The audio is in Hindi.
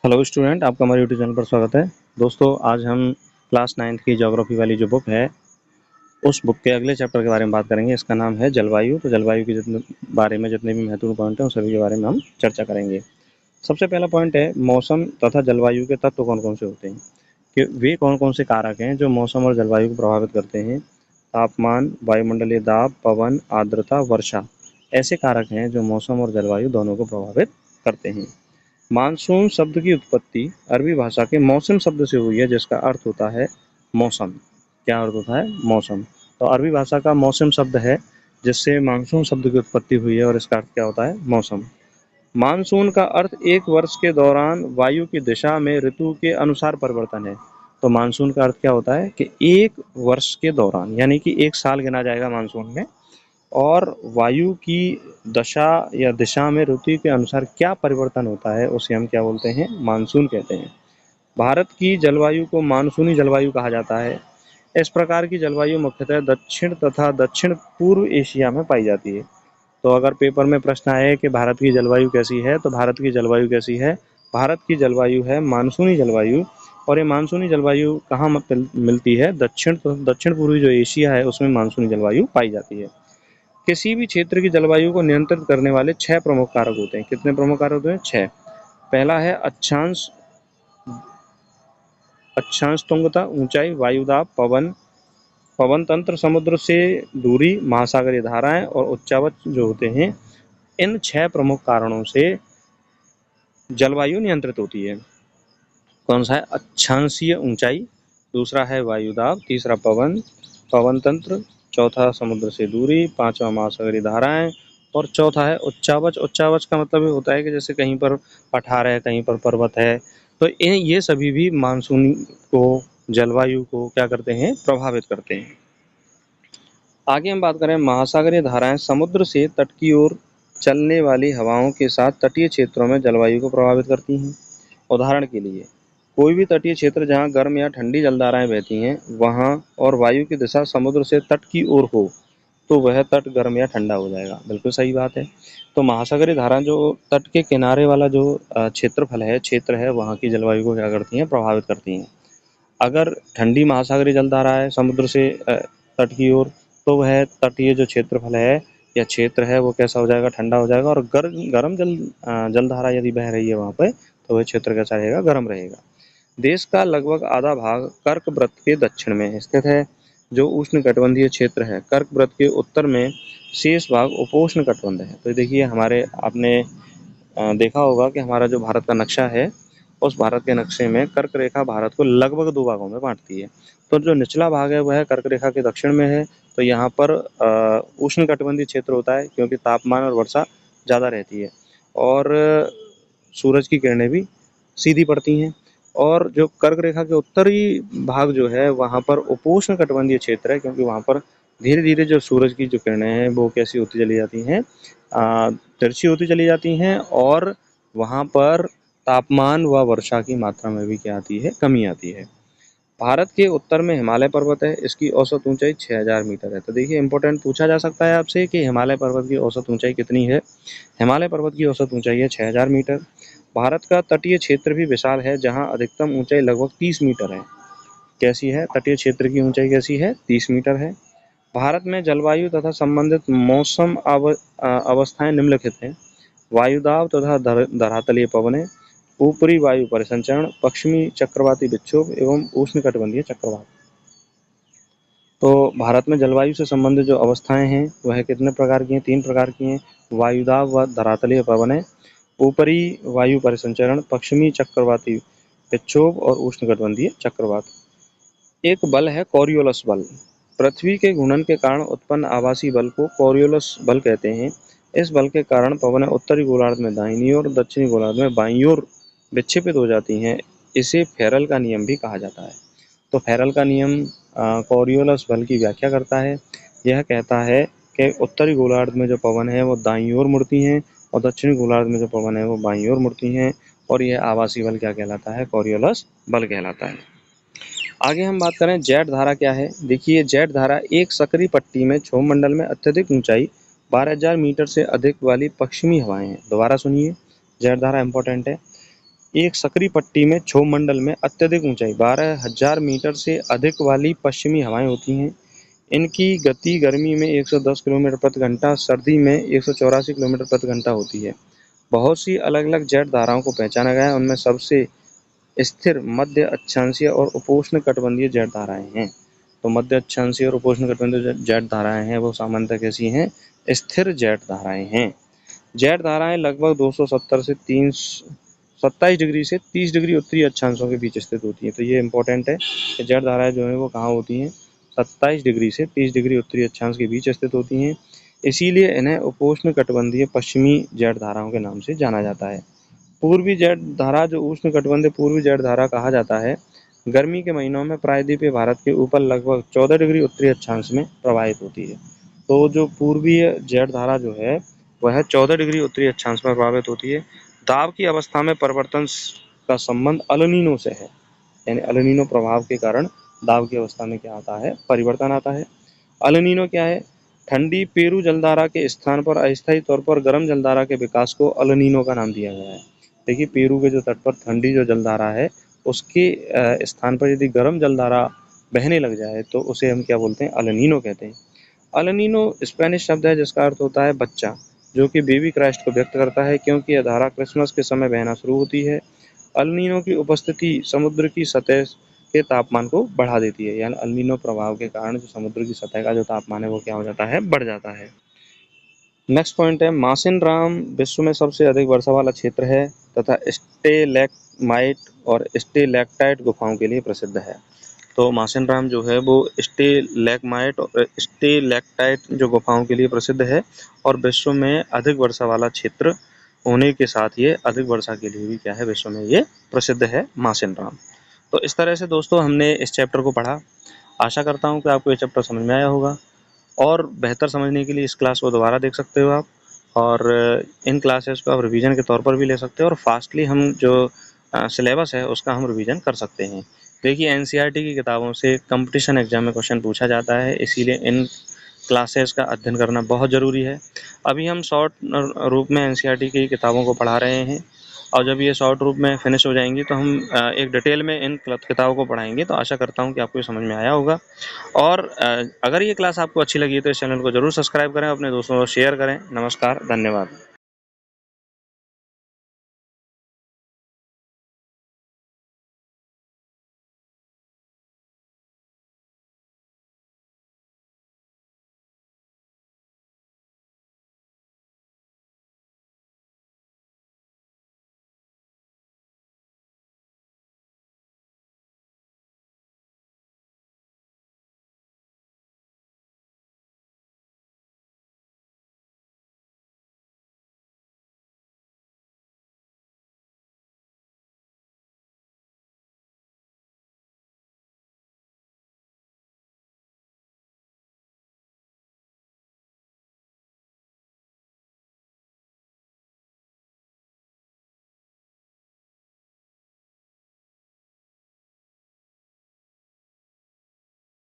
हेलो स्टूडेंट, आपका हमारे यूट्यूब चैनल पर स्वागत है। दोस्तों, आज हम क्लास 9th की ज्योग्राफी वाली जो बुक है, उस बुक के अगले चैप्टर के बारे में बात करेंगे। इसका नाम है जलवायु। तो जलवायु के जितने भी महत्वपूर्ण पॉइंट हैं, उन सभी के बारे में हम चर्चा करेंगे। सबसे पहला पॉइंट है, मौसम तथा जलवायु के तत्व कौन-कौन से होते हैं, कि वे कौन-कौन से कारक हैं जो मौसम और जलवायु को प्रभावित करते हैं। तापमान, वायुमंडलीय दाब, पवन, आर्द्रता, वर्षा ऐसे कारक हैं जो मौसम और जलवायु दोनों को प्रभावित करते हैं। मानसून शब्द की उत्पत्ति अरबी भाषा के मौसम शब्द से हुई है, जिसका अर्थ होता है मौसम। क्या अर्थ होता है? मौसम। तो अरबी भाषा का मौसम शब्द है, जिससे मानसून शब्द की उत्पत्ति हुई है, और इसका अर्थ क्या होता है? मौसम। मानसून का अर्थ एक वर्ष के दौरान वायु की दिशा में ऋतु के अनुसार परिवर्तन है। तो मानसून का अर्थ क्या होता है कि एक वर्ष के दौरान, यानी कि एक साल गिना जाएगा मानसून में, और वायु की दशा या दिशा में ऋतु के अनुसार क्या परिवर्तन होता है, उसे हम क्या बोलते हैं? मानसून कहते हैं। भारत की जलवायु को मानसूनी जलवायु कहा जाता है। इस प्रकार की जलवायु मुख्यतः दक्षिण तथा दक्षिण पूर्व एशिया में पाई जाती है। तो अगर पेपर में प्रश्न आए कि भारत की जलवायु कैसी है, तो भारत की जलवायु कैसी है? भारत की जलवायु है मानसूनी जलवायु। और ये मानसूनी जलवायु कहाँ मिलती है? दक्षिण पूर्वी जो एशिया है, उसमें मानसूनी जलवायु पाई जाती है। किसी भी क्षेत्र की जलवायु को नियंत्रित करने वाले 6 प्रमुख कारक होते हैं। कितने प्रमुख कारक होते हैं? 6। पहला है अक्षांश अक्षांश तुंगता, ऊंचाई, वायुदाब, पवन तंत्र, समुद्र से दूरी, महासागरीय धाराएं और उच्चावच जो होते हैं। इन 6 प्रमुख कारणों से जलवायु नियंत्रित होती है। कौन सा है? अक्षांशीय ऊंचाई, दूसरा है वायुदाब, तीसरा पवन तंत्र, चौथा समुद्र से दूरी, पांचवा महासागरीय धाराएं, और चौथा है उच्चावच। उच्चावच का मतलब ये होता है कि जैसे कहीं पर पठार है, कहीं पर पर्वत है, तो ये सभी भी मानसून को, जलवायु को क्या करते हैं? प्रभावित करते हैं। आगे हम बात करें, महासागरीय धाराएं समुद्र से तट की ओर चलने वाली हवाओं के साथ तटीय क्षेत्रों में जलवायु को प्रभावित करती हैं। उदाहरण के लिए, कोई भी तटीय क्षेत्र जहां गर्म या ठंडी जलधाराएं बहती हैं, वहां और वायु की दिशा समुद्र से तट की ओर हो, तो वह तट गर्म या ठंडा हो जाएगा। बिल्कुल सही बात है। तो महासागरीय धारा जो तट के किनारे वाला जो क्षेत्र है, वहाँ की जलवायु को क्या करती हैं? प्रभावित करती हैं। अगर ठंडी महासागरीय जलधारा है समुद्र से तट की ओर, तो वह तटीय जो क्षेत्रफल है या क्षेत्र है, वो कैसा हो जाएगा? ठंडा हो जाएगा। और गर्म जलधारा यदि बह रही है वहाँ पे, तो वह क्षेत्र कैसा रहेगा? गर्म रहेगा। देश का लगभग आधा भाग कर्कवृत्त के दक्षिण में स्थित है, जो उष्णकटिबंधीय क्षेत्र है। कर्कवृत्त के उत्तर में शेष भाग उपोष्णकटिबंध है। तो देखिए, हमारे आपने देखा होगा कि हमारा जो भारत का नक्शा है, उस भारत के नक्शे में कर्क रेखा भारत को लगभग 2 भागों में बांटती है। तो जो निचला भाग है वह कर्क रेखा के दक्षिण में है। तो यहाँ पर उष्णकटिबंधीय क्षेत्र होता है, क्योंकि तापमान और वर्षा ज़्यादा रहती है, और सूरज की किरणें भी सीधी पड़ती हैं। और जो कर्क रेखा के उत्तरी भाग जो है, वहाँ पर उपोष्ण कटिबंधीय क्षेत्र है, क्योंकि वहाँ पर धीरे धीरे जो सूरज की जो किरणें हैं, वो कैसी होती चली जाती हैं? तिरछी होती चली जाती हैं, और वहाँ पर तापमान व वर्षा की मात्रा में भी क्या आती है? कमी आती है। भारत के उत्तर में हिमालय पर्वत है। इसकी औसत ऊंचाई 6000 मीटर है। तो देखिए, इंपॉर्टेंट पूछा जा सकता है आपसे कि हिमालय पर्वत की औसत ऊंचाई कितनी है। हिमालय पर्वत की औसत ऊंचाई है 6000 मीटर। भारत का तटीय क्षेत्र भी विशाल है, जहां अधिकतम ऊंचाई लगभग 30 मीटर है। कैसी है? तटीय क्षेत्र की ऊंचाई कैसी है? 30 मीटर है। भारत में जलवायु तथा संबंधित मौसम अवस्थाएं निम्नलिखित हैं। वायुदाब तथा धरातलीय पवनें, ऊपरी वायु परिसंचरण, पश्चिमी चक्रवाती विक्षोभ एवं उष्णकटिबंधीय चक्रवात। तो भारत में जलवायु से संबंधित जो अवस्थाएं हैं, वह कितने प्रकार की हैं? 3 प्रकार की हैं। वायुदाब व धरातलीय पवनें, ऊपरी वायु परिसंचरण, पश्चिमी चक्रवाती विक्षोभ और उष्णकटिबंधीय चक्रवात। एक बल है कोरियोलस बल। पृथ्वी के घूर्णन के कारण उत्पन्न आभासी बल को कोरियोलस बल कहते हैं। इस बल के कारण पवनें उत्तरी गोलार्ध में दाहिनी ओर, दक्षिणी गोलार्ध में बाईं ओर विक्षेपित हो जाती हैं। इसे फेरल का नियम भी कहा जाता है। तो फेरल का नियम कोरियोलस बल की व्याख्या करता है। यह कहता है कि उत्तरी गोलार्ध में जो पवन है वो दाईं ओर मुड़ती हैं, और दक्षिणी गोलार्ध में जो पवन है वो बाईं ओर मुड़ती हैं, और यह आभासी बल क्या कहलाता है? कोरियोलस बल कहलाता है। आगे हम बात करें, जेट धारा क्या है। देखिए, जेट धारा एक सक्रिय पट्टी में क्षोभमंडल में अत्यधिक ऊंचाई 12000 मीटर से अधिक वाली पश्चिमी हवाएं हैं। दोबारा सुनिए, जेट धारा इंपॉर्टेंट है। एक सक्रिय पट्टी में क्षोभ मंडल में अत्यधिक ऊंचाई 12,000 मीटर से अधिक वाली पश्चिमी हवाएं होती हैं। इनकी गति गर्मी में 110 किलोमीटर प्रति घंटा, सर्दी में 184 किलोमीटर प्रति घंटा होती है। बहुत सी अलग-अलग जेट धाराओं को पहचाना गया है, उनमें सबसे स्थिर मध्य अक्षांशीय और उपोष्ण कटिबंधीय जेट धाराएं हैं। तो मध्य अक्षांशीय और उपोष्ण कटिबंधीय जेट धाराएं हैं वो सामान्यतः कैसी हैं? स्थिर जेट धाराएं हैं। जेट धाराएं लगभग 270 से 27 डिग्री से 30 डिग्री उत्तरी अक्षांशों के बीच स्थित होती हैं। तो ये इंपॉर्टेंट है कि जेट धाराएं जो है वो कहाँ होती हैं? 27 डिग्री से 30 डिग्री उत्तरी अक्षांश के बीच स्थित होती हैं। इसीलिए इन्हें उपोष्ण कटिबंधीय पश्चिमी जेट धाराओं के नाम से जाना जाता है। पूर्वी जेट धारा जो उष्ण कटिबंधीय पूर्वी जेट धारा कहा जाता है, गर्मी के महीनों में प्रायद्वीपीय भारत के ऊपर लगभग 14 डिग्री उत्तरी अक्षांश में प्रवाहित होती है। तो जो पूर्वीय जेट धारा जो है वह 14 डिग्री उत्तरी अक्षांश में प्रभावित होती है। दाब की अवस्था में परिवर्तन का संबंध अल नीनो से है, यानी अल नीनो प्रभाव के कारण दाब की अवस्था में क्या आता है? परिवर्तन आता है। अल नीनो क्या है? ठंडी पेरू जलधारा के स्थान पर अस्थायी तौर पर गर्म जलधारा के विकास को अल नीनो का नाम दिया गया है। देखिए, पेरू के जो तट पर ठंडी जो जलधारा है उसके स्थान पर यदि गर्म जलधारा बहने लग जाए तो उसे हम क्या बोलते हैं? अल नीनो कहते हैं। अल नीनो स्पेनिश शब्द है जिसका अर्थ होता है बच्चा, जो कि बेबी क्राइस्ट को व्यक्त करता है, क्योंकि यह धारा क्रिसमस के समय बहना शुरू होती है। अल नीनो की उपस्थिति समुद्र की सतह के तापमान को बढ़ा देती है, यानी अल नीनो प्रभाव के कारण जो समुद्र की सतह का जो तापमान है वो क्या हो जाता है? बढ़ जाता है। नेक्स्ट पॉइंट है, मासिनराम विश्व में सबसे अधिक वर्षा वाला क्षेत्र है तथा स्टेलैक्माइट और स्टेलैक्टाइट गुफाओं के लिए प्रसिद्ध है। तो मासिनराम जो है वो स्टेलैक्माइट और स्टेलैक्टाइट जो गुफाओं के लिए प्रसिद्ध है और विश्व में अधिक वर्षा वाला क्षेत्र होने के साथ ये अधिक वर्षा के लिए भी क्या है? विश्व में ये प्रसिद्ध है मासिनराम। तो इस तरह से दोस्तों हमने इस चैप्टर को पढ़ा। आशा करता हूँ कि आपको ये चैप्टर समझ में आया होगा और बेहतर समझने के लिए इस क्लास को दोबारा देख सकते हो आप, और इन क्लासेस को आप रिवीजन के तौर पर भी ले सकते हो और फास्टली हम जो सिलेबस है उसका हम रिवीजन कर सकते हैं। देखिए, एनसीईआरटी की किताबों से कंपटीशन एग्जाम में क्वेश्चन पूछा जाता है, इसीलिए इन क्लासेस का अध्ययन करना बहुत ज़रूरी है। अभी हम शॉर्ट रूप में एनसीईआरटी की किताबों को पढ़ा रहे हैं और जब ये शॉर्ट रूप में फिनिश हो जाएंगी तो हम एक डिटेल में इन किताबों को पढ़ाएंगे। तो आशा करता हूँ कि आपको ये समझ में आया होगा और अगर ये क्लास आपको अच्छी लगी तो इस चैनल को ज़रूर सब्सक्राइब करें, अपने दोस्तों को शेयर करें। नमस्कार, धन्यवाद।